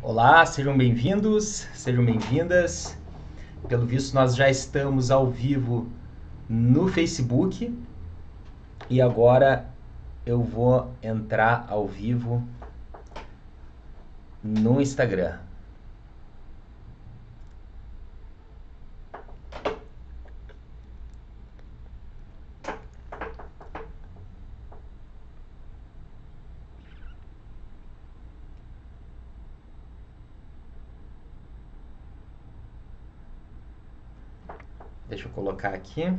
Olá, sejam bem-vindos, sejam bem-vindas. Pelo visto, nós já estamos ao vivo no Facebook e agora eu vou entrar ao vivo no Instagram. Deixa eu colocar aqui.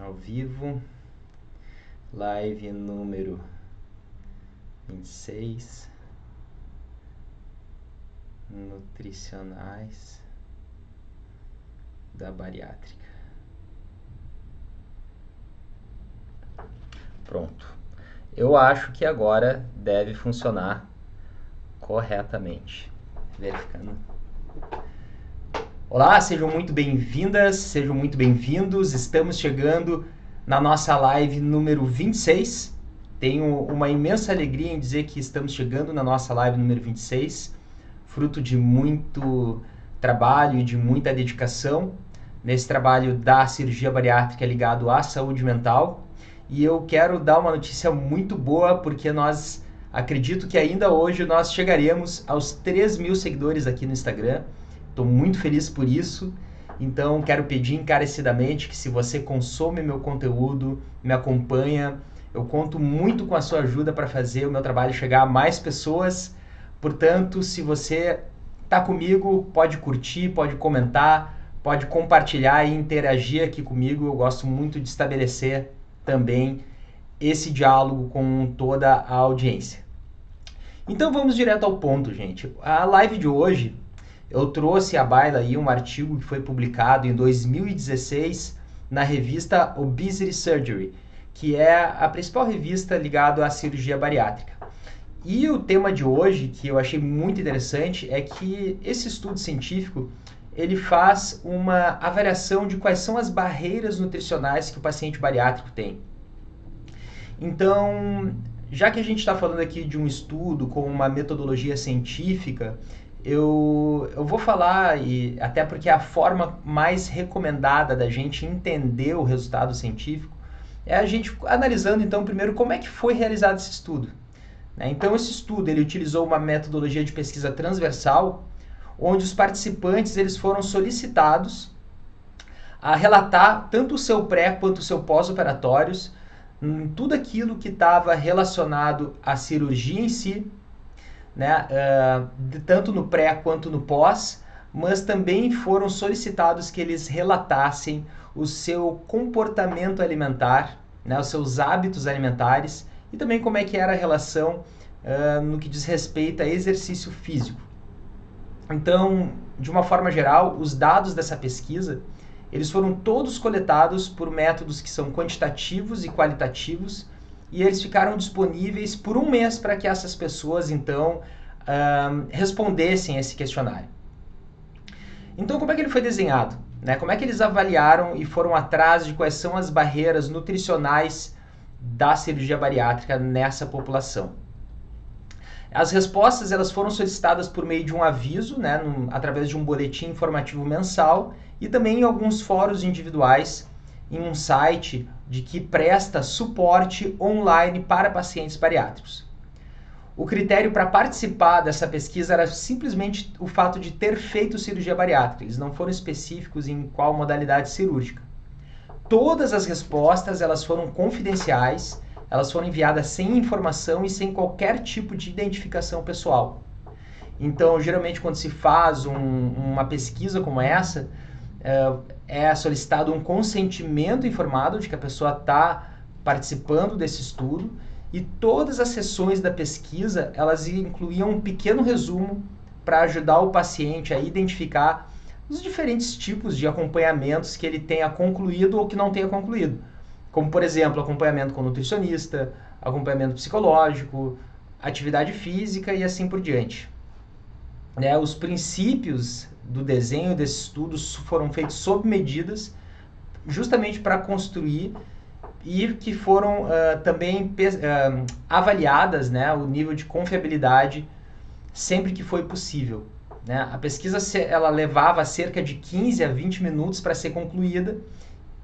Ao vivo. Live número 26. Nutricionais da bariátrica. Pronto. Eu acho que agora deve funcionar corretamente. Verificando. Olá, sejam muito bem-vindas, sejam muito bem-vindos. Estamos chegando na nossa live número 26. Tenho uma imensa alegria em dizer que estamos chegando na nossa live número 26, fruto de muito trabalho e de muita dedicação nesse trabalho da cirurgia bariátrica ligado à saúde mental. E eu quero dar uma notícia muito boa, porque acredito que ainda hoje nós chegaremos aos 3.000 seguidores aqui no Instagram. Estou muito feliz por isso, então quero pedir encarecidamente que se você consome meu conteúdo, me acompanha, eu conto muito com a sua ajuda para fazer o meu trabalho chegar a mais pessoas. Portanto, se você está comigo, pode curtir, pode comentar, pode compartilhar e interagir aqui comigo. Eu gosto muito de estabelecer também esse diálogo com toda a audiência. Então vamos direto ao ponto, gente. A live de hoje, eu trouxe à baila aí um artigo que foi publicado em 2016 na revista Obesity Surgery, que é a principal revista ligada à cirurgia bariátrica. E o tema de hoje, que eu achei muito interessante, é que esse estudo científico ele faz uma avaliação de quais são as barreiras nutricionais que o paciente bariátrico tem. Então, já que a gente está falando aqui de um estudo com uma metodologia científica, eu vou falar, e até porque é a forma mais recomendada da gente entender o resultado científico, é a gente analisando então primeiro como é que foi realizado esse estudo. Então esse estudo ele utilizou uma metodologia de pesquisa transversal, onde os participantes eles foram solicitados a relatar tanto o seu pré quanto o seu pós-operatórios, tudo aquilo que estava relacionado à cirurgia em si, tanto no pré quanto no pós, mas também foram solicitados que eles relatassem o seu comportamento alimentar, os seus hábitos alimentares e também como é que era a relação no que diz respeito a exercício físico. Então, de uma forma geral, os dados dessa pesquisa, eles foram todos coletados por métodos que são quantitativos e qualitativos, e eles ficaram disponíveis por um mês para que essas pessoas, então, respondessem a esse questionário. Então, como é que ele foi desenhado? Como é que eles avaliaram e foram atrás de quais são as barreiras nutricionais da cirurgia bariátrica nessa população? As respostas elas foram solicitadas por meio de um aviso, através de um boletim informativo mensal e também em alguns fóruns individuais em um site que presta suporte online para pacientes bariátricos. O critério para participar dessa pesquisa era simplesmente o fato de ter feito cirurgia bariátrica. Eles não foram específicos em qual modalidade cirúrgica. Todas as respostas elas foram confidenciais, elas foram enviadas sem informação e sem qualquer tipo de identificação pessoal. Então, geralmente, quando se faz uma pesquisa como essa, é solicitado um consentimento informado de que a pessoa está participando desse estudo, e todas as sessões da pesquisa elas incluíam um pequeno resumo para ajudar o paciente a identificar os diferentes tipos de acompanhamentos que ele tenha concluído ou que não tenha concluído. Como, por exemplo, acompanhamento com nutricionista, acompanhamento psicológico, atividade física e assim por diante. Os princípios do desenho desse estudo foram feitos sob medidas, justamente para construir e que foram também avaliadas, né, o nível de confiabilidade sempre que foi possível. Né? A pesquisa ela levava cerca de 15 a 20 minutos para ser concluída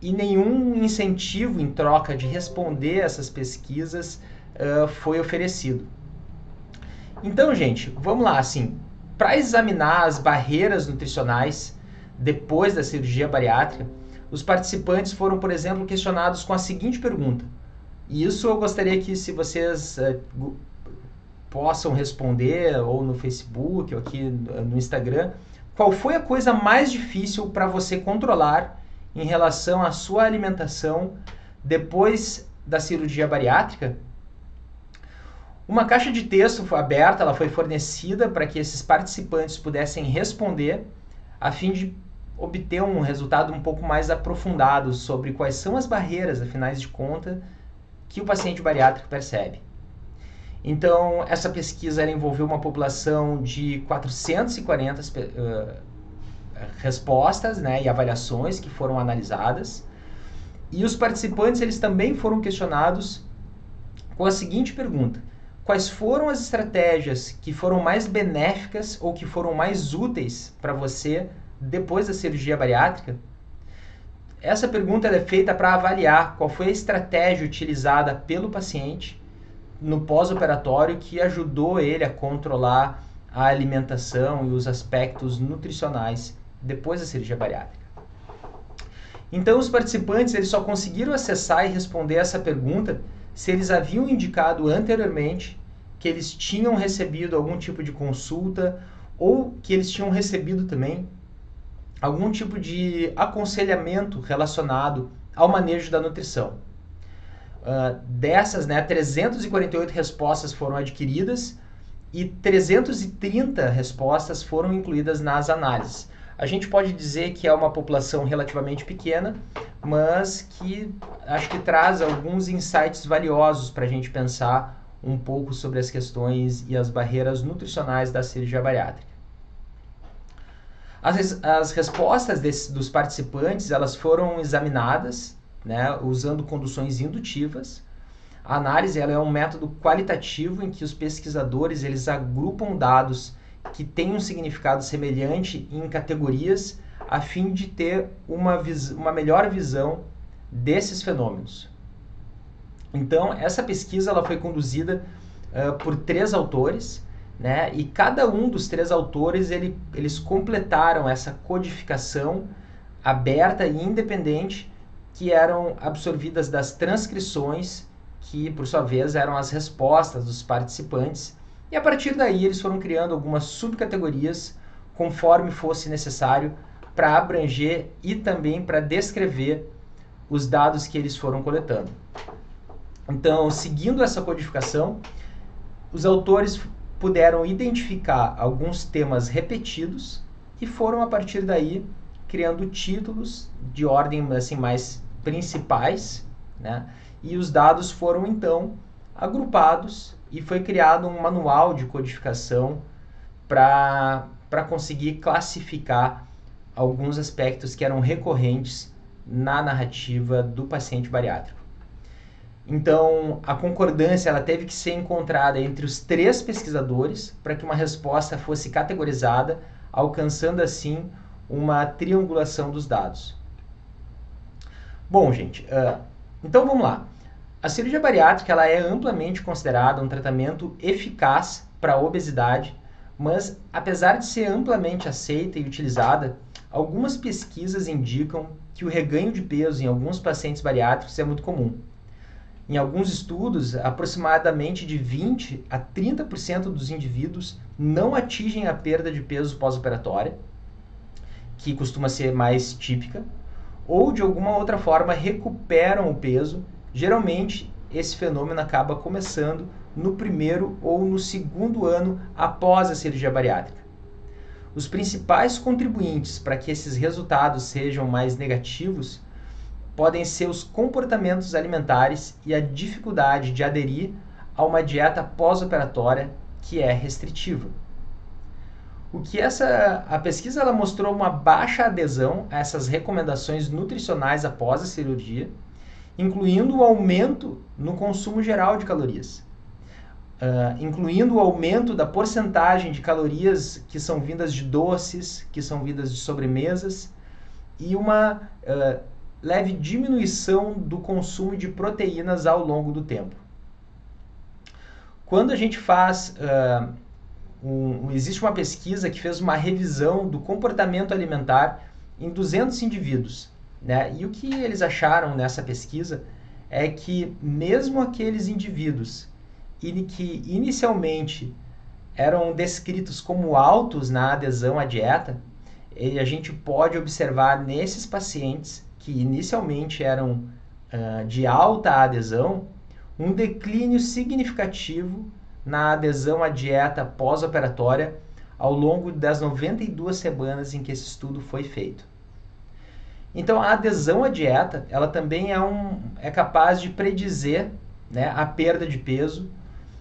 e nenhum incentivo em troca de responder essas pesquisas foi oferecido. Então, gente, vamos lá, assim, para examinar as barreiras nutricionais depois da cirurgia bariátrica, os participantes foram, por exemplo, questionados com a seguinte pergunta. E isso eu gostaria que, se vocês possam responder, ou no Facebook, ou aqui no Instagram, qual foi a coisa mais difícil para você controlar em relação à sua alimentação depois da cirurgia bariátrica? Uma caixa de texto foi aberta, ela foi fornecida para que esses participantes pudessem responder, a fim de obter um resultado um pouco mais aprofundado sobre quais são as barreiras, afinal de contas, que o paciente bariátrico percebe. Então, essa pesquisa ela envolveu uma população de 440 respostas, né, e avaliações que foram analisadas. E os participantes eles também foram questionados com a seguinte pergunta: quais foram as estratégias que foram mais benéficas ou que foram mais úteis para você depois da cirurgia bariátrica? Essa pergunta é feita para avaliar qual foi a estratégia utilizada pelo paciente no pós-operatório que ajudou ele a controlar a alimentação e os aspectos nutricionais depois da cirurgia bariátrica. Então, os participantes eles só conseguiram acessar e responder essa pergunta se eles haviam indicado anteriormente que eles tinham recebido algum tipo de consulta ou que eles tinham recebido também algum tipo de aconselhamento relacionado ao manejo da nutrição. Dessas, né, 348 respostas foram adquiridas e 330 respostas foram incluídas nas análises. A gente pode dizer que é uma população relativamente pequena, mas que acho que traz alguns insights valiosos para a gente pensar um pouco sobre as questões e as barreiras nutricionais da cirurgia bariátrica. As respostas dos participantes elas foram examinadas, né, usando conduções indutivas. A análise ela é um método qualitativo em que os pesquisadores eles agrupam dados que têm um significado semelhante em categorias a fim de ter uma melhor visão desses fenômenos. Então, essa pesquisa ela foi conduzida por 3 autores, né? E cada um dos 3 autores eles completaram essa codificação aberta e independente que eram absorvidas das transcrições, que por sua vez eram as respostas dos participantes, e a partir daí eles foram criando algumas subcategorias conforme fosse necessário para abranger e também para descrever os dados que eles foram coletando. Então, seguindo essa codificação, os autores puderam identificar alguns temas repetidos e foram, a partir daí, criando títulos de ordem assim, mais principais, né? E os dados foram, então, agrupados e foi criado um manual de codificação para conseguir classificar alguns aspectos que eram recorrentes na narrativa do paciente bariátrico. Então, a concordância ela teve que ser encontrada entre os 3 pesquisadores para que uma resposta fosse categorizada, alcançando assim uma triangulação dos dados. Bom, gente, então vamos lá. A cirurgia bariátrica ela é amplamente considerada um tratamento eficaz para a obesidade, mas apesar de ser amplamente aceita e utilizada, algumas pesquisas indicam que o reganho de peso em alguns pacientes bariátricos é muito comum. Em alguns estudos, aproximadamente de 20 a 30% dos indivíduos não atingem a perda de peso pós-operatória, que costuma ser mais típica, ou de alguma outra forma recuperam o peso. Geralmente, esse fenômeno acaba começando no 1º ou no 2º ano após a cirurgia bariátrica. Os principais contribuintes para que esses resultados sejam mais negativos podem ser os comportamentos alimentares e a dificuldade de aderir a uma dieta pós-operatória que é restritiva. A pesquisa ela mostrou uma baixa adesão a essas recomendações nutricionais após a cirurgia, incluindo o aumento no consumo geral de calorias, incluindo o aumento da porcentagem de calorias que são vindas de doces, que são vindas de sobremesas, e uma leve diminuição do consumo de proteínas ao longo do tempo. Quando a gente faz, existe uma pesquisa que fez uma revisão do comportamento alimentar em 200 indivíduos, né? E o que eles acharam nessa pesquisa é que mesmo aqueles indivíduos que inicialmente eram descritos como altos na adesão à dieta, a gente pode observar nesses pacientes que inicialmente eram de alta adesão, um declínio significativo na adesão à dieta pós-operatória ao longo das 92 semanas em que esse estudo foi feito. Então, a adesão à dieta, ela também é capaz de predizer, né, a perda de peso,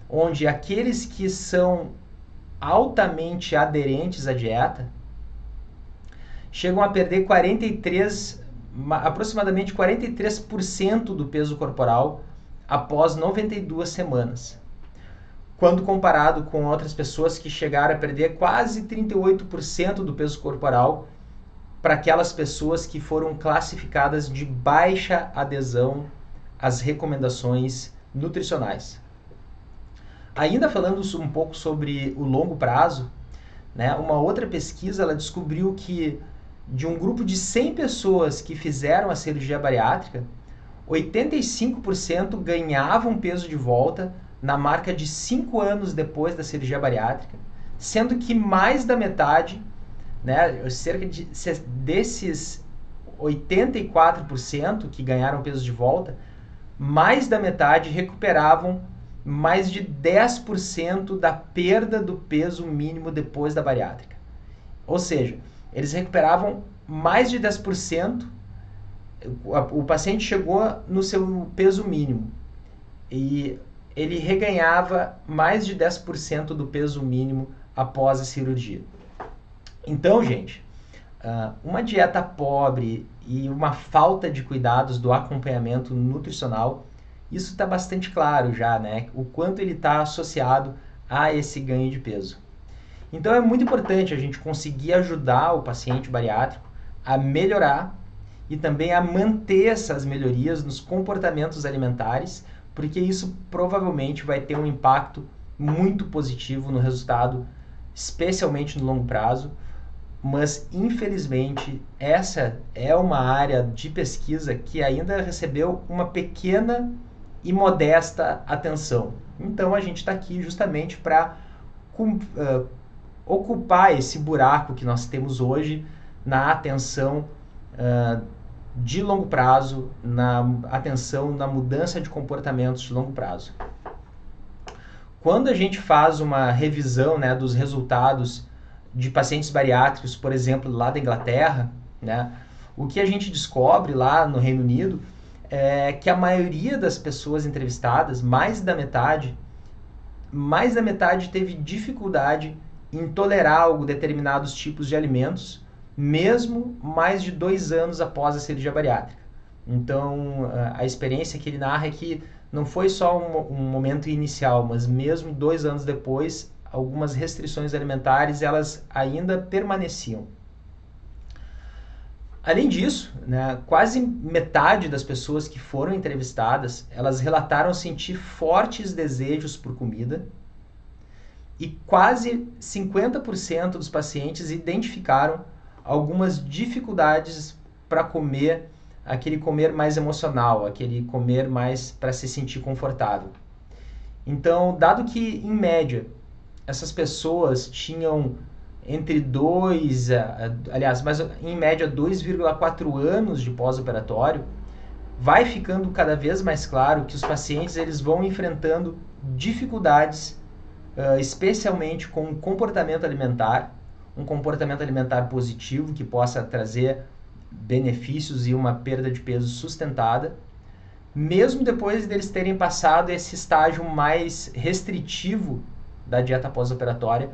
onde aqueles que são altamente aderentes à dieta chegam a perder aproximadamente 43% do peso corporal após 92 semanas, quando comparado com outras pessoas que chegaram a perder quase 38% do peso corporal para aquelas pessoas que foram classificadas de baixa adesão às recomendações nutricionais. Ainda falando um pouco sobre o longo prazo, né, uma outra pesquisa ela descobriu que de um grupo de 100 pessoas que fizeram a cirurgia bariátrica, 85% ganhavam peso de volta na marca de 5 anos depois da cirurgia bariátrica, sendo que mais da metade, né, cerca desses 84% que ganharam peso de volta, mais da metade recuperavam mais de 10% da perda do peso mínimo depois da bariátrica. Ou seja, eles recuperavam mais de 10%, o paciente chegou no seu peso mínimo e ele reganhava mais de 10% do peso mínimo após a cirurgia. Então, gente, uma dieta pobre e uma falta de cuidados do acompanhamento nutricional, isso está bastante claro já, né? O quanto ele está associado a esse ganho de peso. Então é muito importante a gente conseguir ajudar o paciente bariátrico a melhorar e também a manter essas melhorias nos comportamentos alimentares, porque isso provavelmente vai ter um impacto muito positivo no resultado, especialmente no longo prazo. Mas, infelizmente, essa é uma área de pesquisa que ainda recebeu uma pequena e modesta atenção. Então, a gente está aqui justamente para ocupar esse buraco que nós temos hoje na atenção de longo prazo, na atenção na mudança de comportamentos de longo prazo. Quando a gente faz uma revisão, né, dos resultados de pacientes bariátricos, por exemplo, lá da Inglaterra, né, o que a gente descobre lá no Reino Unido é que a maioria das pessoas entrevistadas, mais da metade teve dificuldade em tolerar determinados tipos de alimentos, mesmo mais de 2 anos após a cirurgia bariátrica. Então, a experiência que ele narra é que não foi só um momento inicial, mas mesmo 2 anos depois, algumas restrições alimentares elas ainda permaneciam. Além disso, né, quase metade das pessoas que foram entrevistadas, elas relataram sentir fortes desejos por comida e quase 50% dos pacientes identificaram algumas dificuldades para comer, aquele comer mais emocional, aquele comer mais para se sentir confortável. Então, dado que, em média, essas pessoas tinham entre 2,4 anos de pós-operatório, vai ficando cada vez mais claro que os pacientes eles vão enfrentando dificuldades, especialmente com o comportamento alimentar, um comportamento alimentar positivo que possa trazer benefícios e uma perda de peso sustentada, mesmo depois deles terem passado esse estágio mais restritivo da dieta pós-operatória,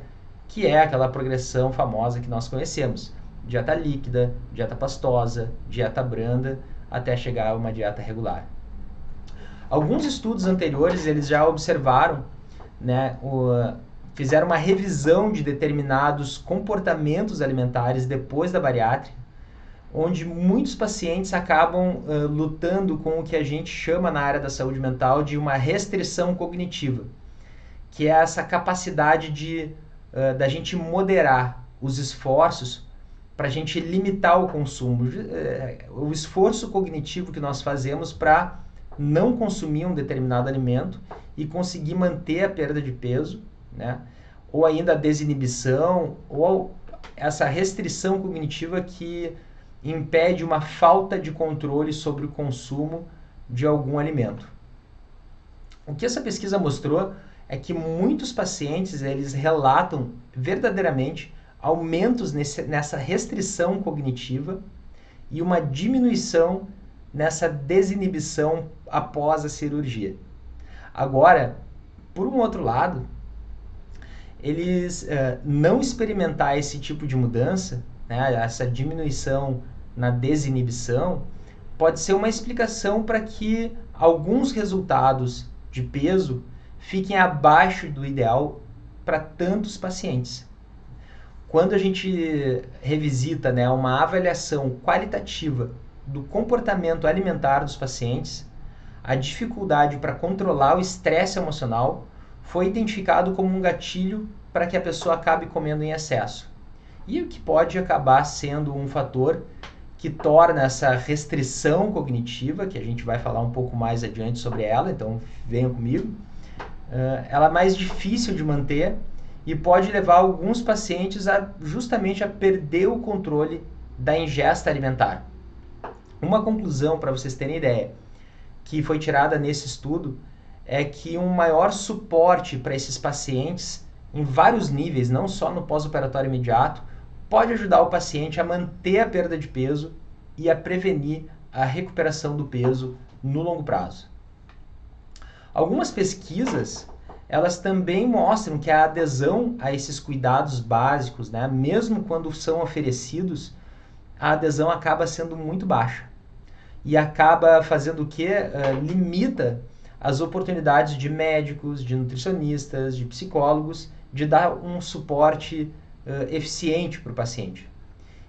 que é aquela progressão famosa que nós conhecemos. Dieta líquida, dieta pastosa, dieta branda, até chegar a uma dieta regular. Alguns estudos anteriores eles já observaram, né, fizeram uma revisão de determinados comportamentos alimentares depois da bariátrica, onde muitos pacientes acabam lutando com o que a gente chama na área da saúde mental de uma restrição cognitiva, que é essa capacidade da gente moderar os esforços para a gente limitar o consumo, o esforço cognitivo que nós fazemos para não consumir um determinado alimento e conseguir manter a perda de peso, né? Ou ainda a desinibição, ou essa restrição cognitiva que impede uma falta de controle sobre o consumo de algum alimento. O que essa pesquisa mostrou é que muitos pacientes eles relatam verdadeiramente aumentos nessa restrição cognitiva e uma diminuição nessa desinibição após a cirurgia. Agora, por um outro lado, eles não experimentar esse tipo de mudança, né, essa diminuição na desinibição, pode ser uma explicação para que alguns resultados de peso fiquem abaixo do ideal para tantos pacientes. Quando a gente revisita, né, uma avaliação qualitativa do comportamento alimentar dos pacientes, a dificuldade para controlar o estresse emocional foi identificado como um gatilho para que a pessoa acabe comendo em excesso. E o que pode acabar sendo um fator que torna essa restrição cognitiva, que a gente vai falar um pouco mais adiante sobre ela, então venham comigo, ela é mais difícil de manter e pode levar alguns pacientes justamente a perder o controle da ingesta alimentar. Uma conclusão, para vocês terem ideia, que foi tirada nesse estudo, é que um maior suporte para esses pacientes, em vários níveis, não só no pós-operatório imediato, pode ajudar o paciente a manter a perda de peso e a prevenir a recuperação do peso no longo prazo. Algumas pesquisas, elas também mostram que a adesão a esses cuidados básicos, né, mesmo quando são oferecidos, a adesão acaba sendo muito baixa. E acaba fazendo o que? Limita as oportunidades de médicos, de nutricionistas, de psicólogos, de dar um suporte eficiente para o paciente.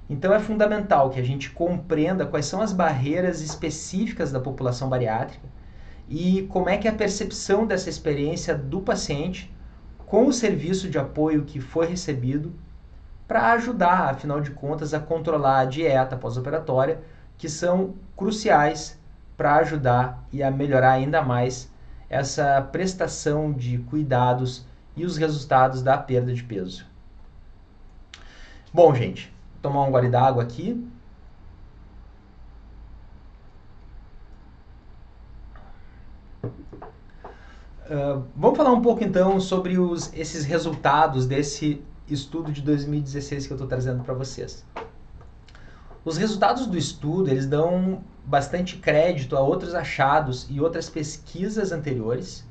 Então é fundamental que a gente compreenda quais são as barreiras específicas da população bariátrica e como é que é a percepção dessa experiência do paciente com o serviço de apoio que foi recebido para ajudar, afinal de contas, a controlar a dieta pós-operatória, que são cruciais para ajudar e a melhorar ainda mais essa prestação de cuidados e os resultados da perda de peso. Bom, gente, vou tomar um gole d'água aqui. Vamos falar um pouco então sobre esses resultados desse estudo de 2016 que eu estou trazendo para vocês. Os resultados do estudo eles dão bastante crédito a outros achados e outras pesquisas anteriores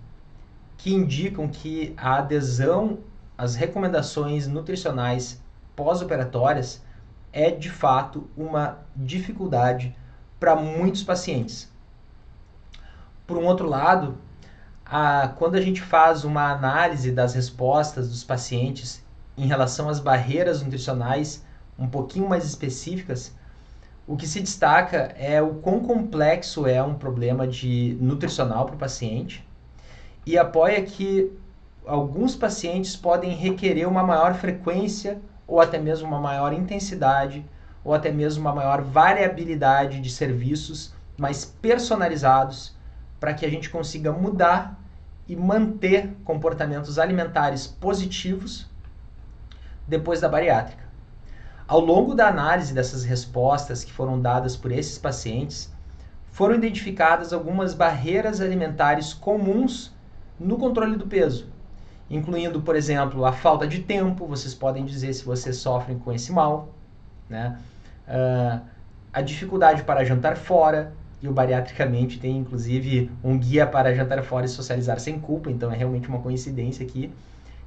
que indicam que a adesão às recomendações nutricionais pós-operatórias é de fato uma dificuldade para muitos pacientes. Por um outro lado, quando a gente faz uma análise das respostas dos pacientes em relação às barreiras nutricionais um pouquinho mais específicas, o que se destaca é o quão complexo é um problema nutricional para o paciente e apoia que alguns pacientes podem requerer uma maior frequência ou até mesmo uma maior intensidade ou até mesmo uma maior variabilidade de serviços mais personalizados para que a gente consiga mudar e manter comportamentos alimentares positivos depois da bariátrica. Ao longo da análise dessas respostas que foram dadas por esses pacientes, foram identificadas algumas barreiras alimentares comuns no controle do peso, incluindo, por exemplo, a falta de tempo, vocês podem dizer se vocês sofrem com esse mal, né? A dificuldade para jantar fora, e o Bariatricamente tem inclusive um guia para jantar fora e socializar sem culpa, então é realmente uma coincidência aqui,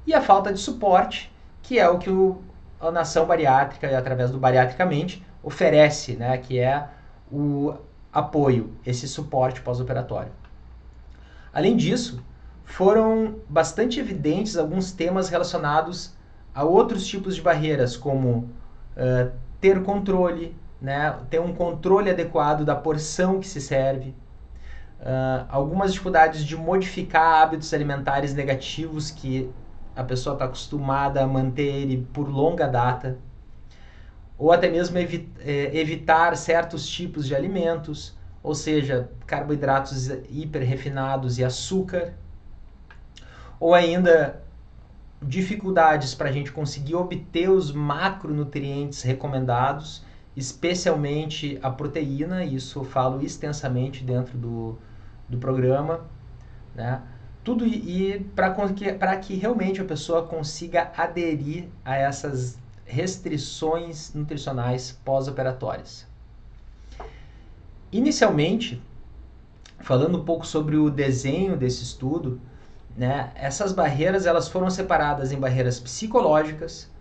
e a falta de suporte, que é o que a Nação Bariátrica, através do Bariatricamente, oferece, né? Que é o apoio, esse suporte pós-operatório. Além disso, foram bastante evidentes alguns temas relacionados a outros tipos de barreiras, como ter controle, né, ter um controle adequado da porção que se serve, algumas dificuldades de modificar hábitos alimentares negativos que a pessoa está acostumada a manter ele por longa data, ou até mesmo evitar certos tipos de alimentos, ou seja, carboidratos hiperrefinados e açúcar, ou ainda dificuldades para a gente conseguir obter os macronutrientes recomendados, especialmente a proteína, isso eu falo extensamente dentro do programa, né? Tudo para que realmente a pessoa consiga aderir a essas restrições nutricionais pós-operatórias. Inicialmente, falando um pouco sobre o desenho desse estudo, né, essas barreiras elas foram separadas em barreiras psicológicas,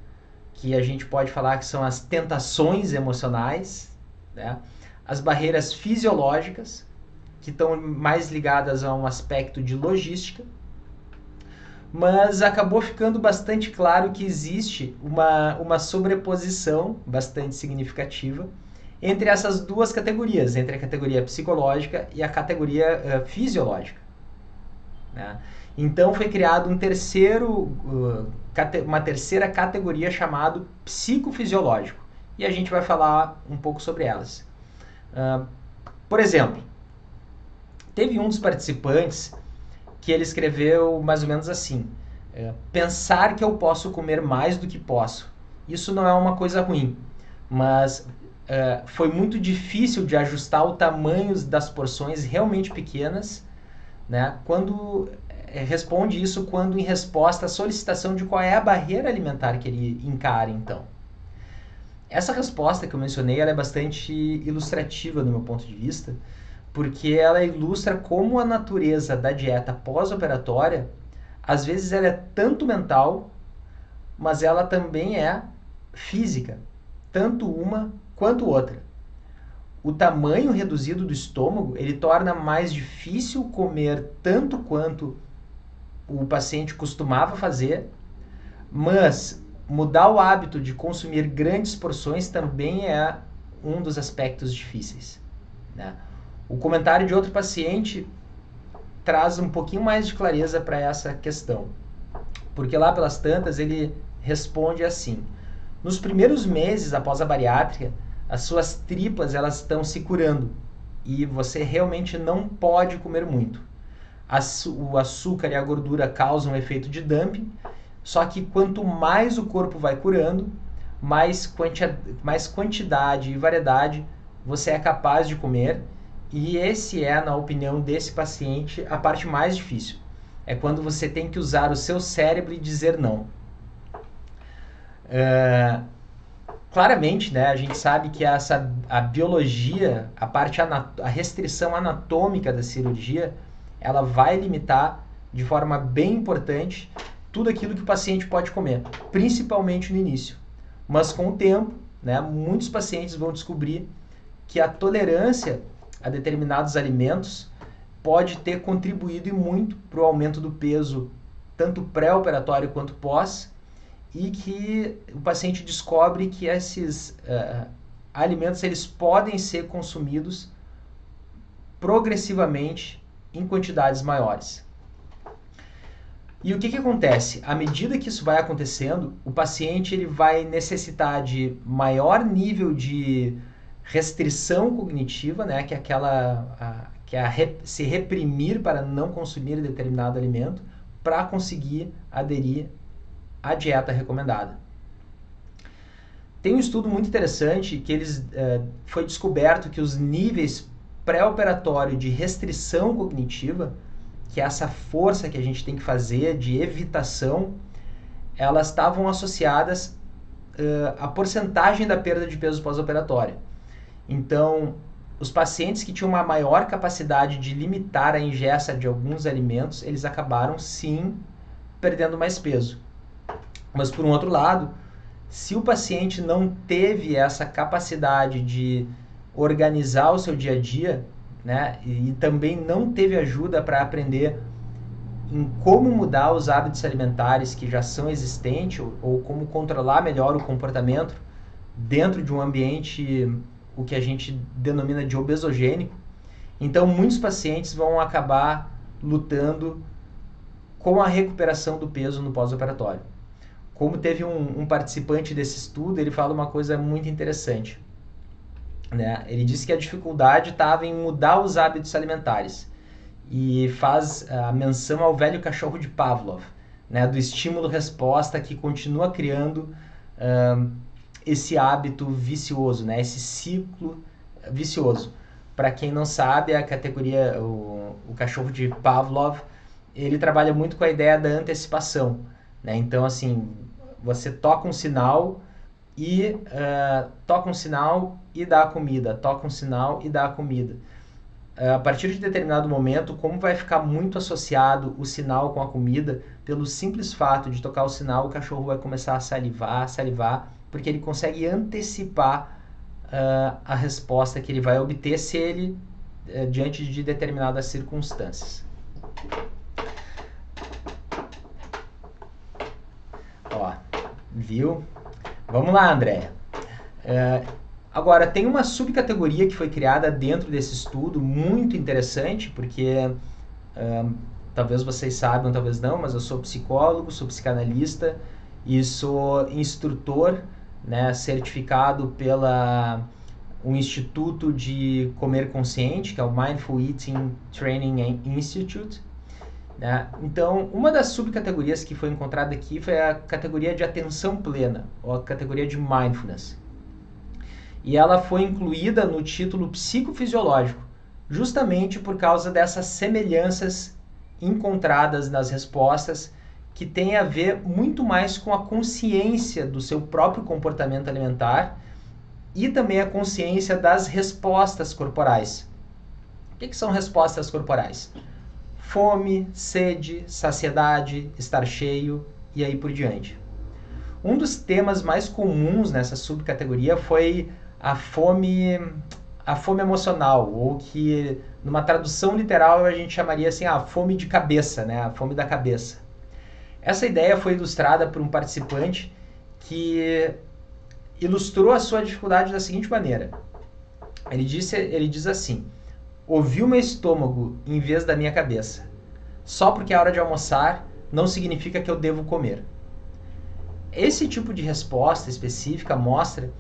que a gente pode falar que são as tentações emocionais, né, as barreiras fisiológicas, que estão mais ligadas a um aspecto de logística, mas acabou ficando bastante claro que existe uma sobreposição bastante significativa entre essas duas categorias, entre a categoria psicológica e a categoria fisiológica, né? Então foi criado uma terceira categoria chamada psicofisiológico, e a gente vai falar um pouco sobre elas. Por exemplo, teve um dos participantes que ele escreveu mais ou menos assim: pensar que eu posso comer mais do que posso. Isso não é uma coisa ruim, mas foi muito difícil de ajustar o tamanho das porções realmente pequenas, né? Responde isso quando em resposta à solicitação de qual é a barreira alimentar que ele encara, então. Essa resposta que eu mencionei, ela é bastante ilustrativa do meu ponto de vista, porque ela ilustra como a natureza da dieta pós-operatória, às vezes ela é tanto mental, mas ela também é física, tanto uma quanto outra. O tamanho reduzido do estômago, ele torna mais difícil comer tanto quanto o paciente costumava fazer, mas mudar o hábito de consumir grandes porções também é um dos aspectos difíceis, né? O comentário de outro paciente traz um pouquinho mais de clareza para essa questão, porque lá pelas tantas ele responde assim: nos primeiros meses após a bariátrica, as suas tripas elas estão se curando e você realmente não pode comer muito. O açúcar e a gordura causam um efeito de dumping, só que quanto mais o corpo vai curando, mais quantidade e variedade você é capaz de comer, e esse é, na opinião desse paciente, a parte mais difícil. É quando você tem que usar o seu cérebro e dizer não. Claramente, né, a gente sabe que a biologia, a restrição anatômica da cirurgia, ela vai limitar de forma bem importante tudo aquilo que o paciente pode comer, principalmente no início. Mas com o tempo, né, muitos pacientes vão descobrir que a tolerância a determinados alimentos pode ter contribuído e muito para o aumento do peso, tanto pré-operatório quanto pós, e que o paciente descobre que esses alimentos eles podem ser consumidos progressivamente em quantidades maiores. E o que acontece? À medida que isso vai acontecendo, o paciente ele vai necessitar de maior nível de restrição cognitiva, né, que é se reprimir para não consumir determinado alimento, para conseguir aderir à dieta recomendada. Tem um estudo muito interessante que foi descoberto que os níveis pré-operatório de restrição cognitiva, que é essa força que a gente tem que fazer de evitação, elas estavam associadas à porcentagem da perda de peso pós-operatória. Então, os pacientes que tinham uma maior capacidade de limitar a ingesta de alguns alimentos, eles acabaram sim perdendo mais peso. Mas por um outro lado, se o paciente não teve essa capacidade de organizar o seu dia a dia, né, e também não teve ajuda para aprender em como mudar os hábitos alimentares que já são existentes ou como controlar melhor o comportamento dentro de um ambiente, o que a gente denomina de obesogênico. Então, muitos pacientes vão acabar lutando com a recuperação do peso no pós-operatório. Como teve um participante desse estudo, ele fala uma coisa muito interessante, né? Ele disse que a dificuldade estava em mudar os hábitos alimentares e faz a menção ao velho cachorro de Pavlov, né? Do estímulo-resposta que continua criando esse hábito vicioso, né? Esse ciclo vicioso. Para quem não sabe, a categoria, o cachorro de Pavlov, ele trabalha muito com a ideia da antecipação, né? Então, assim, você toca um sinal e dá a comida, toca um sinal e dá a comida. A partir de determinado momento, como vai ficar muito associado o sinal com a comida, pelo simples fato de tocar o sinal, o cachorro vai começar a salivar, porque ele consegue antecipar a resposta que ele vai obter se ele diante de determinadas circunstâncias. Ó, viu? Vamos lá, Andréia. Agora, tem uma subcategoria que foi criada dentro desse estudo, muito interessante, porque talvez vocês saibam, talvez não, mas eu sou psicólogo, sou psicanalista e sou instrutor, né, certificado pela um instituto de comer consciente, que é o Mindful Eating Training Institute, né? Então, uma das subcategorias que foi encontrada aqui foi a categoria de atenção plena, ou a categoria de mindfulness. E ela foi incluída no título psicofisiológico, justamente por causa dessas semelhanças encontradas nas respostas, que tem a ver muito mais com a consciência do seu próprio comportamento alimentar e também a consciência das respostas corporais. O que são respostas corporais? Fome, sede, saciedade, estar cheio e aí por diante. Um dos temas mais comuns nessa subcategoria foi a fome emocional, ou que numa tradução literal a gente chamaria assim, a fome de cabeça, né? A fome da cabeça. Essa ideia foi ilustrada por um participante que ilustrou a sua dificuldade da seguinte maneira. Ele diz assim: ouvi o meu estômago em vez da minha cabeça. Só porque é hora de almoçar não significa que eu devo comer. Esse tipo de resposta específica mostra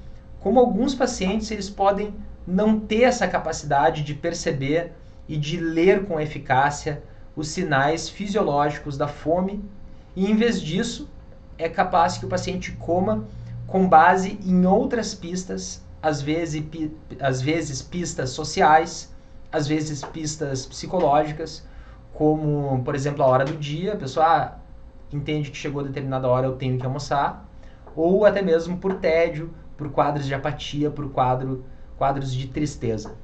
como alguns pacientes eles podem não ter essa capacidade de perceber e de ler com eficácia os sinais fisiológicos da fome e, em vez disso, é capaz que o paciente coma com base em outras pistas, às vezes pistas sociais, às vezes pistas psicológicas, como, por exemplo, a hora do dia, a pessoa entende que chegou a determinada hora, eu tenho que almoçar, ou até mesmo por tédio, por quadros de apatia, por quadros de tristeza.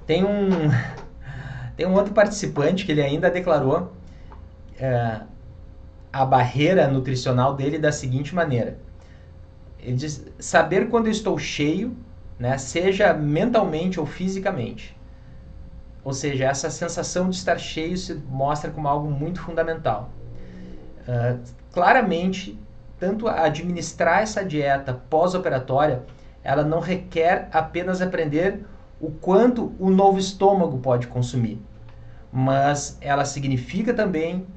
Tem um outro participante que ele ainda declarou a barreira nutricional dele da seguinte maneira. Ele diz: saber quando eu estou cheio, né, seja mentalmente ou fisicamente. Ou seja, essa sensação de estar cheio se mostra como algo muito fundamental. Claramente, tanto administrar essa dieta pós-operatória, ela não requer apenas aprender o quanto o novo estômago pode consumir, mas ela significa também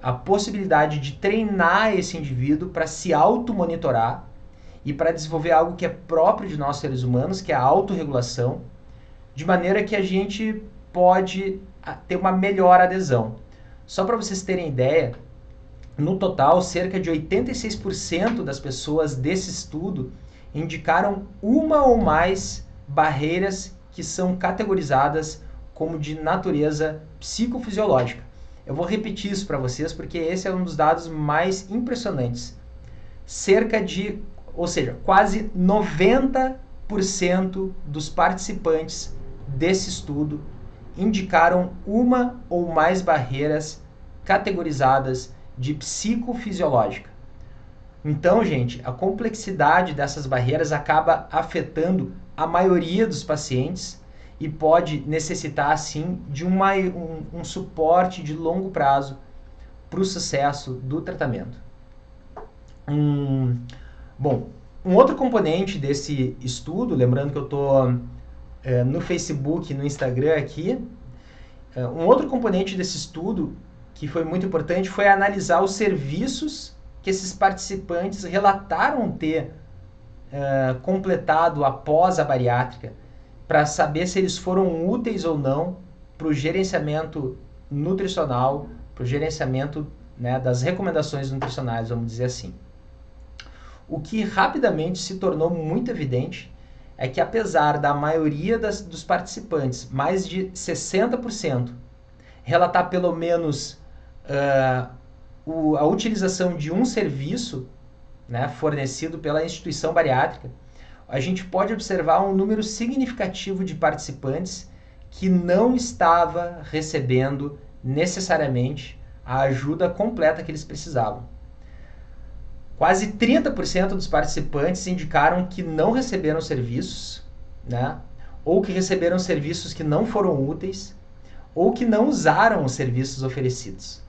a possibilidade de treinar esse indivíduo para se auto-monitorar e para desenvolver algo que é próprio de nós seres humanos, que é a autorregulação, de maneira que a gente pode ter uma melhor adesão. Só para vocês terem ideia, no total, cerca de 86% das pessoas desse estudo indicaram uma ou mais barreiras que são categorizadas como de natureza psicofisiológica. Eu vou repetir isso para vocês porque esse é um dos dados mais impressionantes. Quase 90% dos participantes desse estudo indicaram uma ou mais barreiras categorizadas de psicofisiológica. Então, gente, a complexidade dessas barreiras acaba afetando a maioria dos pacientes e pode necessitar, sim, de um suporte de longo prazo para o sucesso do tratamento. Bom, um outro componente desse estudo, lembrando que eu estou no Facebook e no Instagram aqui, um outro componente desse estudo que foi muito importante foi analisar os serviços que esses participantes relataram ter completado após a bariátrica, para saber se eles foram úteis ou não para o gerenciamento nutricional, para o gerenciamento, né, das recomendações nutricionais, vamos dizer assim. O que rapidamente se tornou muito evidente é que, apesar da maioria dos participantes, mais de 60%, relatar pelo menos a utilização de um serviço, né, fornecido pela instituição bariátrica, a gente pode observar um número significativo de participantes que não estava recebendo necessariamente a ajuda completa que eles precisavam. Quase 30% dos participantes indicaram que não receberam serviços, né, ou que receberam serviços que não foram úteis, ou que não usaram os serviços oferecidos.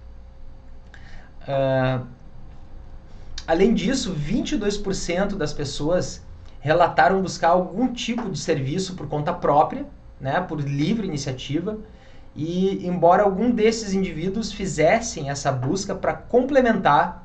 Além disso, 22% das pessoas relataram buscar algum tipo de serviço por conta própria, né, por livre iniciativa, e embora algum desses indivíduos fizessem essa busca para complementar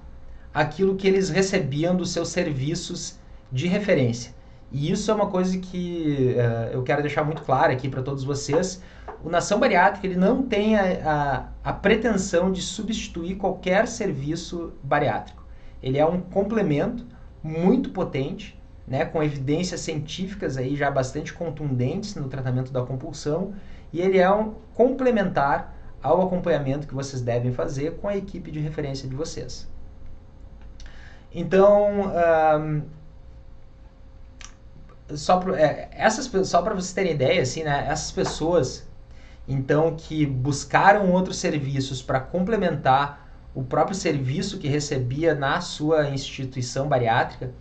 aquilo que eles recebiam dos seus serviços de referência. E isso é uma coisa que eu quero deixar muito claro aqui para todos vocês. O Nação Bariátrica ele não tem a pretensão de substituir qualquer serviço bariátrico. Ele é um complemento muito potente, né, com evidências científicas aí já bastante contundentes no tratamento da compulsão, e ele é um complementar ao acompanhamento que vocês devem fazer com a equipe de referência de vocês. Então, só para vocês terem ideia, assim, né, essas pessoas então que buscaram outros serviços para complementar o próprio serviço que recebia na sua instituição bariátrica,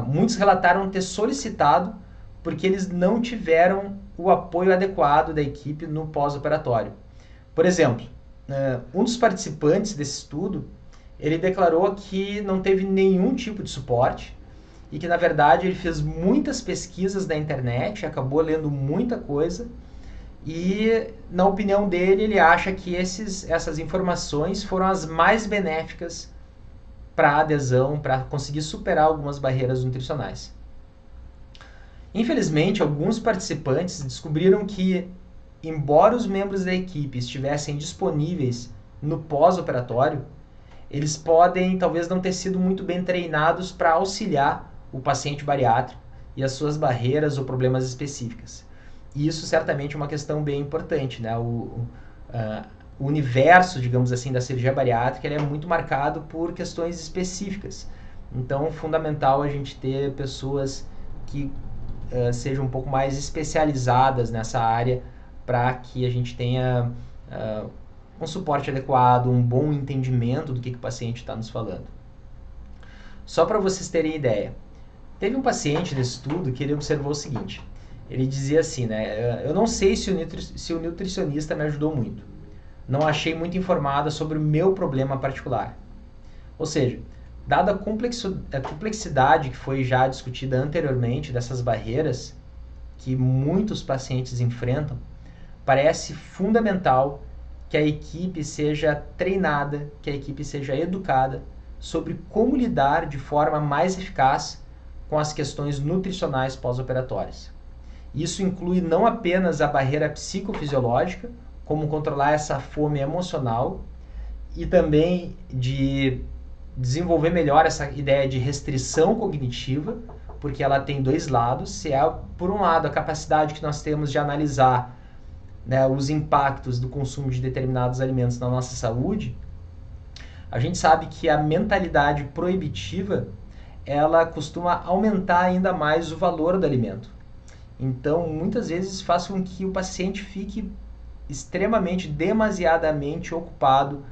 muitos relataram ter solicitado porque eles não tiveram o apoio adequado da equipe no pós-operatório. Por exemplo, um dos participantes desse estudo, ele declarou que não teve nenhum tipo de suporte e que, na verdade, ele fez muitas pesquisas na internet, acabou lendo muita coisa e, na opinião dele, ele acha que essas informações foram as mais benéficas para a adesão, para conseguir superar algumas barreiras nutricionais. Infelizmente, alguns participantes descobriram que, embora os membros da equipe estivessem disponíveis no pós-operatório, eles podem talvez não ter sido muito bem treinados para auxiliar o paciente bariátrico e as suas barreiras ou problemas específicas. E isso certamente é uma questão bem importante, né? O universo, digamos assim, da cirurgia bariátrica ele é muito marcado por questões específicas. Então, é fundamental a gente ter pessoas que sejam um pouco mais especializadas nessa área para que a gente tenha um suporte adequado, um bom entendimento do que o paciente está nos falando. Só para vocês terem ideia, teve um paciente nesse estudo que ele observou o seguinte, ele dizia assim, né, eu não sei se o nutricionista me ajudou muito, não achei muito informada sobre o meu problema particular. Ou seja, dada a complexidade que foi já discutida anteriormente dessas barreiras que muitos pacientes enfrentam, parece fundamental que a equipe seja treinada, que a equipe seja educada sobre como lidar de forma mais eficaz com as questões nutricionais pós-operatórias. Isso inclui não apenas a barreira psicofisiológica, como controlar essa fome emocional, e também de desenvolver melhor essa ideia de restrição cognitiva, porque ela tem dois lados. Se é, por um lado, a capacidade que nós temos de analisar, né, os impactos do consumo de determinados alimentos na nossa saúde, a gente sabe que a mentalidade proibitiva ela costuma aumentar ainda mais o valor do alimento. Então, muitas vezes faz com que o paciente fique extremamente, demasiadamente ocupado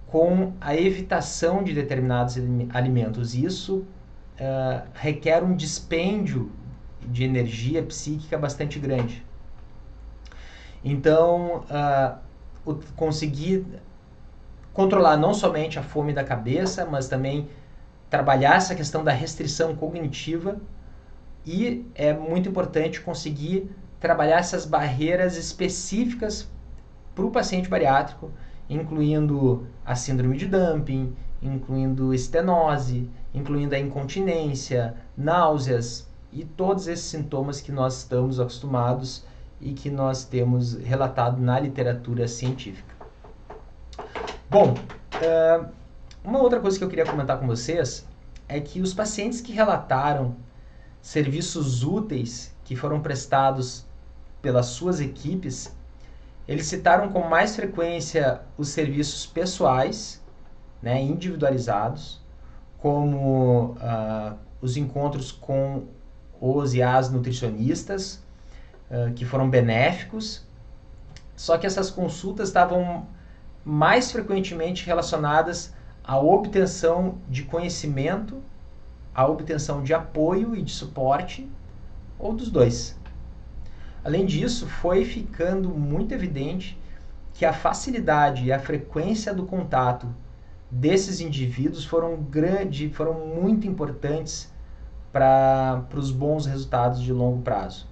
com a evitação de determinados alimentos. Isso requer um dispêndio de energia psíquica bastante grande. Então, conseguir controlar não somente a fome da cabeça, mas também trabalhar essa questão da restrição cognitiva, e é muito importante conseguir trabalhar essas barreiras específicas para o paciente bariátrico, incluindo a síndrome de Dumping, incluindo estenose, incluindo a incontinência, náuseas e todos esses sintomas que nós estamos acostumados e que nós temos relatado na literatura científica. Bom, uma outra coisa que eu queria comentar com vocês é que os pacientes que relataram serviços úteis que foram prestados pelas suas equipes, eles citaram com mais frequência os serviços pessoais, né, individualizados, como os encontros com os e as nutricionistas, que foram benéficos, só que essas consultas estavam mais frequentemente relacionadas à obtenção de conhecimento, à obtenção de apoio e de suporte, ou dos dois. Além disso, foi ficando muito evidente que a facilidade e a frequência do contato desses indivíduos foram muito importantes para os bons resultados de longo prazo.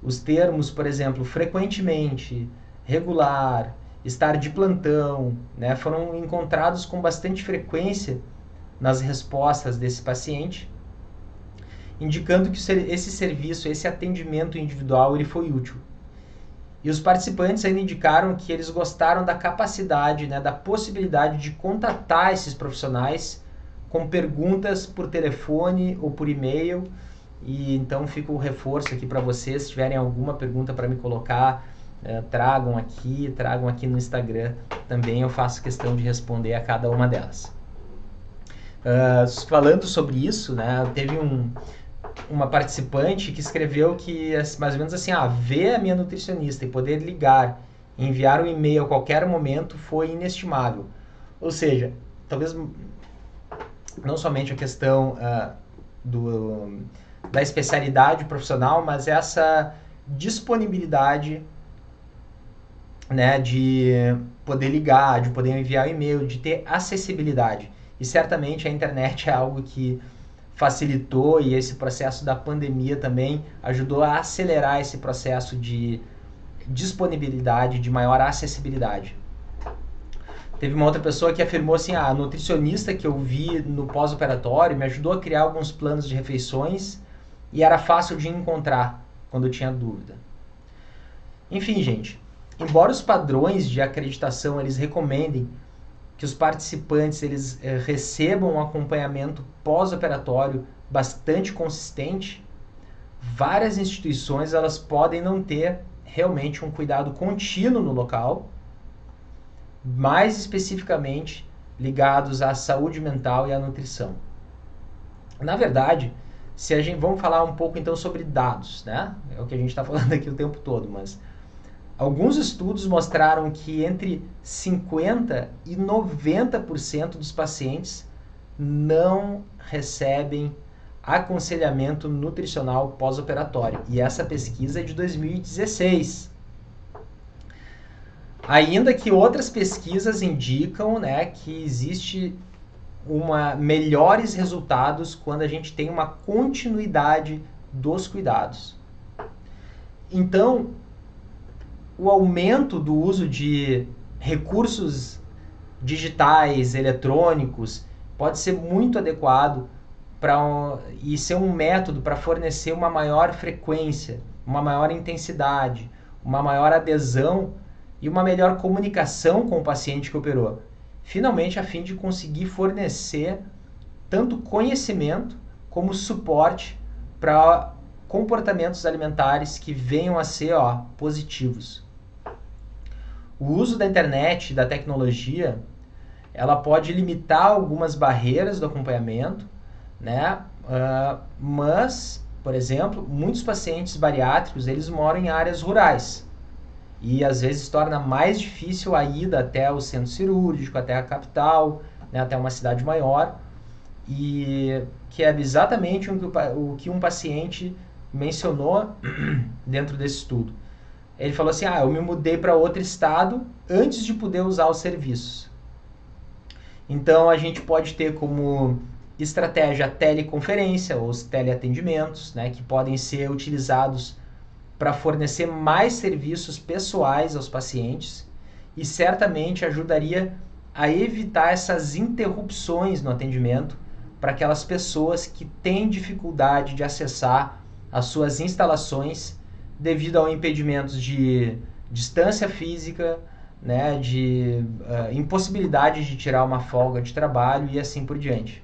Os termos, por exemplo, frequentemente, regular, estar de plantão, né, foram encontrados com bastante frequência nas respostas desse paciente, indicando que esse serviço, esse atendimento individual, ele foi útil. E os participantes ainda indicaram que eles gostaram da capacidade, né, da possibilidade de contatar esses profissionais com perguntas por telefone ou por e-mail. E então fica o reforço aqui para vocês, se tiverem alguma pergunta para me colocar, tragam aqui no Instagram também, eu faço questão de responder a cada uma delas. Falando sobre isso, né, teve uma participante que escreveu que, mais ou menos assim, ver a minha nutricionista e poder ligar, enviar um e-mail a qualquer momento foi inestimável. Ou seja, talvez não somente a questão da especialidade profissional, mas essa disponibilidade, né, de poder ligar, de poder enviar um e-mail, de ter acessibilidade. E certamente a internet é algo que facilitou, e esse processo da pandemia também ajudou a acelerar esse processo de disponibilidade, de maior acessibilidade. Teve uma outra pessoa que afirmou assim, a nutricionista que eu vi no pós-operatório me ajudou a criar alguns planos de refeições e era fácil de encontrar quando eu tinha dúvida. Enfim, gente, embora os padrões de acreditação eles recomendem que os participantes eles recebam um acompanhamento pós-operatório bastante consistente, várias instituições elas podem não ter realmente um cuidado contínuo no local, mais especificamente ligados à saúde mental e à nutrição. Na verdade, vamos falar um pouco então sobre dados, né? É o que a gente está falando aqui o tempo todo, mas alguns estudos mostraram que entre 50% e 90% dos pacientes não recebem aconselhamento nutricional pós-operatório. E essa pesquisa é de 2016. Ainda que outras pesquisas indicam, né, que existe melhores resultados quando a gente tem uma continuidade dos cuidados. Então, o aumento do uso de recursos digitais, eletrônicos, pode ser muito adequado e ser um método para fornecer uma maior frequência, uma maior intensidade, uma maior adesão e uma melhor comunicação com o paciente que operou. Finalmente, a fim de conseguir fornecer tanto conhecimento como suporte para comportamentos alimentares que venham a ser positivos. O uso da internet e da tecnologia, ela pode limitar algumas barreiras do acompanhamento, né? Mas, por exemplo, muitos pacientes bariátricos, eles moram em áreas rurais. E às vezes torna mais difícil a ida até o centro cirúrgico, até a capital, né, até uma cidade maior. E que é exatamente o que um paciente mencionou dentro desse estudo. Ele falou assim, eu me mudei para outro estado antes de poder usar os serviços. Então, a gente pode ter como estratégia a teleconferência ou os teleatendimentos, né, que podem ser utilizados para fornecer mais serviços pessoais aos pacientes e certamente ajudaria a evitar essas interrupções no atendimento para aquelas pessoas que têm dificuldade de acessar as suas instalações devido ao impedimentos de distância física, né, de impossibilidade de tirar uma folga de trabalho e assim por diante.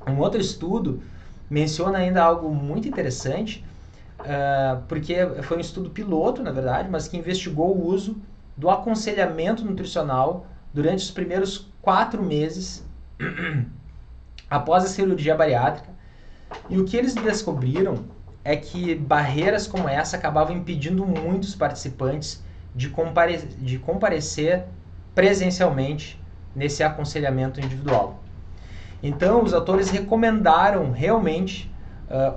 Um outro estudo menciona ainda algo muito interessante, porque foi um estudo piloto, na verdade, mas que investigou o uso do aconselhamento nutricional durante os primeiros 4 meses após a cirurgia bariátrica. E o que eles descobriram é que barreiras como essa acabavam impedindo muitos participantes de comparecer presencialmente nesse aconselhamento individual. Então, os autores recomendaram realmente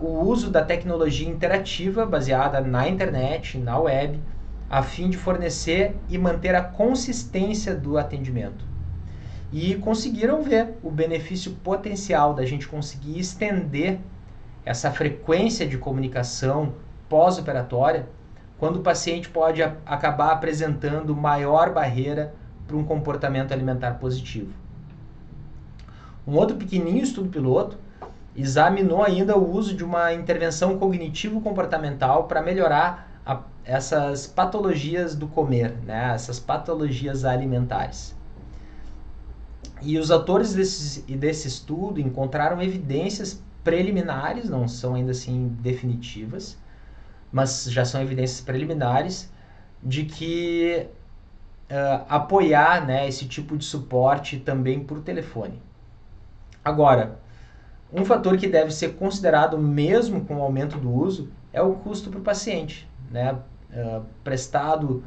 o uso da tecnologia interativa baseada na internet, na web, a fim de fornecer e manter a consistência do atendimento. E conseguiram ver o benefício potencial da gente conseguir estender essa frequência de comunicação pós-operatória, quando o paciente pode acabar apresentando maior barreira para um comportamento alimentar positivo. Um outro pequenininho estudo piloto examinou ainda o uso de uma intervenção cognitivo-comportamental para melhorar essas patologias do comer, né? Essas patologias alimentares. E os autores desse estudo encontraram evidências preliminares, não são ainda assim definitivas, mas já são evidências preliminares de que apoiar, né, esse tipo de suporte também por telefone. Agora, um fator que deve ser considerado mesmo com o aumento do uso é o custo para o paciente, né? Prestado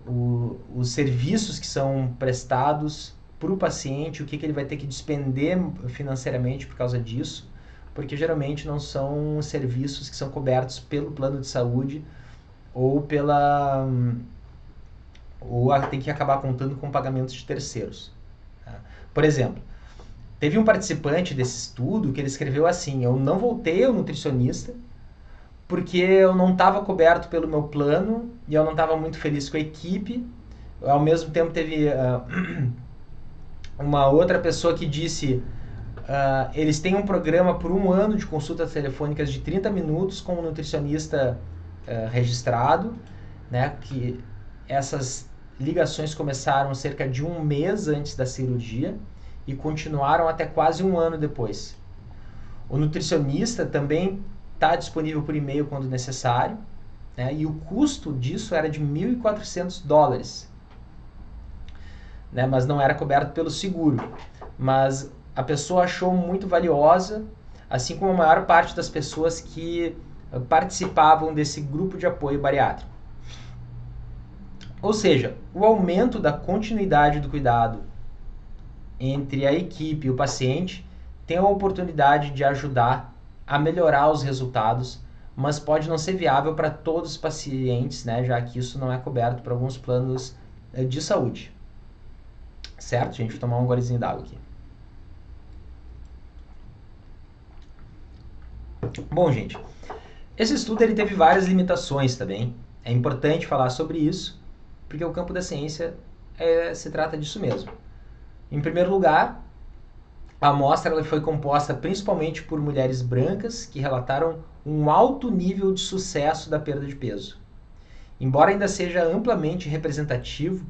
os serviços que são prestados para o paciente, o que ele vai ter que despender financeiramente por causa disso, porque geralmente não são serviços que são cobertos pelo plano de saúde ou tem que acabar contando com pagamentos de terceiros. Por exemplo, teve um participante desse estudo que ele escreveu assim: eu não voltei ao nutricionista porque eu não estava coberto pelo meu plano e eu não estava muito feliz com a equipe. Ao mesmo tempo teve uma outra pessoa que disse eles têm um programa por 1 ano de consultas telefônicas de 30 minutos com um nutricionista registrado, né, que essas ligações começaram cerca de 1 mês antes da cirurgia e continuaram até quase 1 ano depois. O nutricionista também está disponível por e-mail quando necessário, né, e o custo disso era de $1.400, né, mas não era coberto pelo seguro. Mas a pessoa achou muito valiosa, assim como a maior parte das pessoas que participavam desse grupo de apoio bariátrico. Ou seja, o aumento da continuidade do cuidado entre a equipe e o paciente tem a oportunidade de ajudar a melhorar os resultados, mas pode não ser viável para todos os pacientes, né, já que isso não é coberto por alguns planos de saúde. Certo, gente? Vou tomar um golezinho d'água aqui. Bom, gente, esse estudo ele teve várias limitações também. É importante falar sobre isso, porque o campo da ciência se trata disso mesmo. Em primeiro lugar, a amostra ela foi composta principalmente por mulheres brancas que relataram um alto nível de sucesso da perda de peso. Embora ainda seja amplamente representativo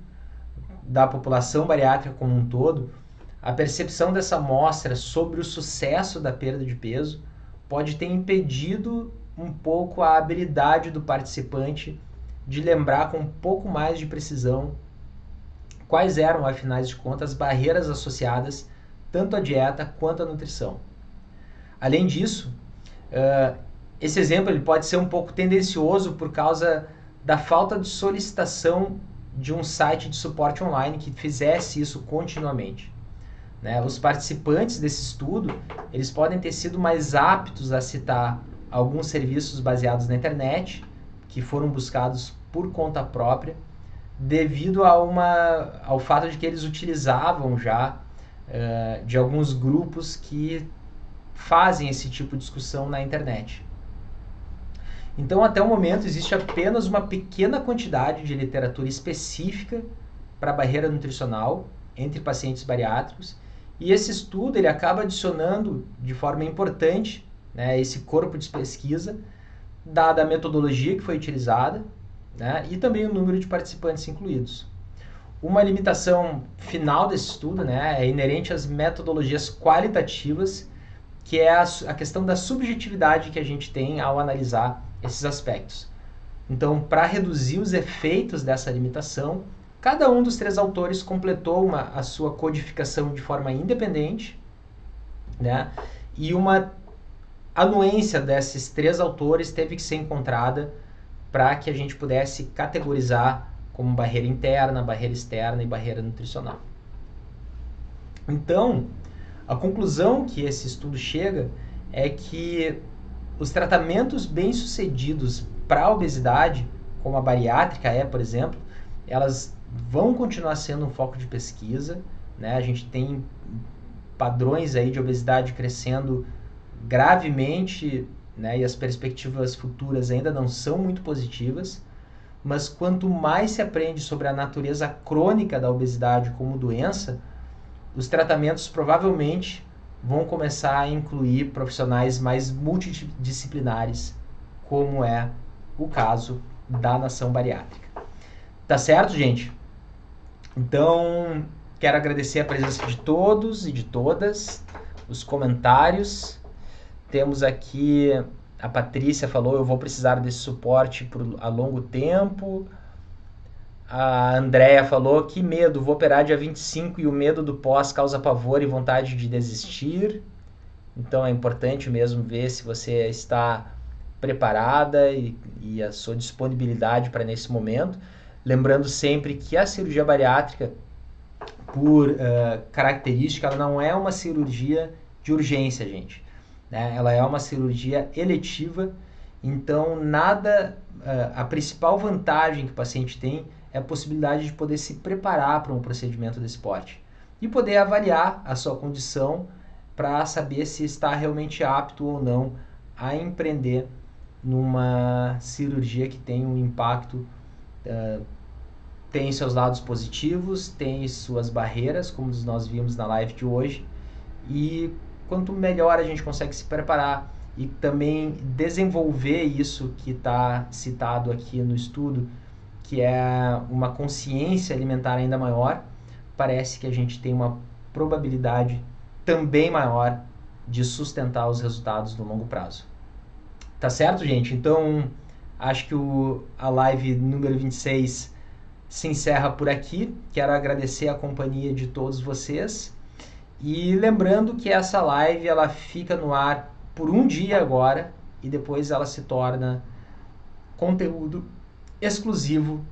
da população bariátrica como um todo, a percepção dessa amostra sobre o sucesso da perda de peso pode ter impedido um pouco a habilidade do participante de lembrar com um pouco mais de precisão quais eram, afinal de contas, as barreiras associadas tanto à dieta quanto à nutrição. Além disso, esse exemplo ele pode ser um pouco tendencioso por causa da falta de solicitação de um site de suporte online que fizesse isso continuamente. Né? Os participantes desse estudo, eles podem ter sido mais aptos a citar alguns serviços baseados na internet, que foram buscados por conta própria, devido ao fato de que eles utilizavam já de alguns grupos que fazem esse tipo de discussão na internet. Então, até o momento, existe apenas uma pequena quantidade de literatura específica para a barreira nutricional entre pacientes bariátricos, e esse estudo ele acaba adicionando de forma importante, né, esse corpo de pesquisa, dada a metodologia que foi utilizada, né, e também o número de participantes incluídos. Uma limitação final desse estudo, né, é inerente às metodologias qualitativas, que é a questão da subjetividade que a gente tem ao analisar esses aspectos. Então, para reduzir os efeitos dessa limitação, cada um dos 3 autores completou a sua codificação de forma independente, né, e uma anuência desses 3 autores teve que ser encontrada para que a gente pudesse categorizar como barreira interna, barreira externa e barreira nutricional. Então, a conclusão que esse estudo chega é que os tratamentos bem-sucedidos para a obesidade, como a bariátrica por exemplo, elas vão continuar sendo um foco de pesquisa, né? A gente tem padrões aí de obesidade crescendo gravemente, né? E as perspectivas futuras ainda não são muito positivas, mas quanto mais se aprende sobre a natureza crônica da obesidade como doença, os tratamentos provavelmente vão começar a incluir profissionais mais multidisciplinares, como é o caso da nação bariátrica. Tá certo, gente? Então, quero agradecer a presença de todos e de todas, os comentários. Temos aqui, a Patrícia falou, eu vou precisar desse suporte a longo tempo. A Andrea falou, que medo, vou operar dia 25 e o medo do pós causa pavor e vontade de desistir. Então é importante mesmo ver se você está preparada e a sua disponibilidade para nesse momento. Lembrando sempre que a cirurgia bariátrica, por característica, ela não é uma cirurgia de urgência, gente, né? Ela é uma cirurgia eletiva, então a principal vantagem que o paciente tem é a possibilidade de poder se preparar para um procedimento desse porte e poder avaliar a sua condição para saber se está realmente apto ou não a empreender numa cirurgia que tem um impacto, tem seus lados positivos, tem suas barreiras, como nós vimos na live de hoje, e quanto melhor a gente consegue se preparar e também desenvolver isso que está citado aqui no estudo, que é uma consciência alimentar ainda maior, parece que a gente tem uma probabilidade também maior de sustentar os resultados no longo prazo. Tá certo, gente? Então, acho que a live número 26 se encerra por aqui. Quero agradecer a companhia de todos vocês. E lembrando que essa live ela fica no ar por um dia agora e depois ela se torna conteúdo exclusivo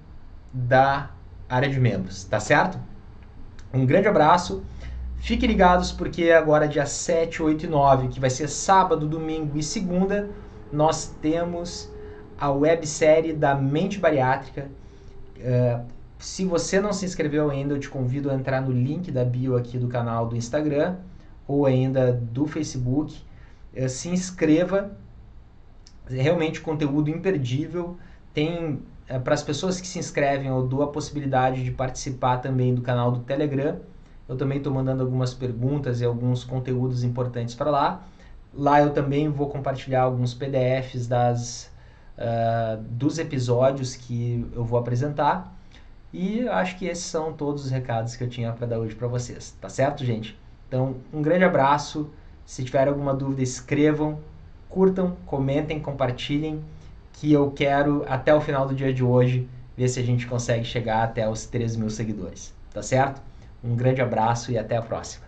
da área de membros, tá certo? Um grande abraço, fiquem ligados porque agora dia 7, 8 e 9, que vai ser sábado, domingo e segunda, nós temos a websérie da Mente Bariátrica. Se você não se inscreveu ainda, eu te convido a entrar no link da bio aqui do canal do Instagram ou ainda do Facebook. Se inscreva, realmente conteúdo imperdível. Tem para as pessoas que se inscrevem, eu dou a possibilidade de participar também do canal do Telegram. Eu também estou mandando algumas perguntas e alguns conteúdos importantes para lá. Lá eu também vou compartilhar alguns PDFs dos episódios que eu vou apresentar. E acho que esses são todos os recados que eu tinha para dar hoje para vocês. Tá certo, gente? Então, um grande abraço. Se tiver alguma dúvida, escrevam, curtam, comentem, compartilhem, que eu quero, até o final do dia de hoje, ver se a gente consegue chegar até os 3.000 seguidores. Tá certo? Um grande abraço e até a próxima.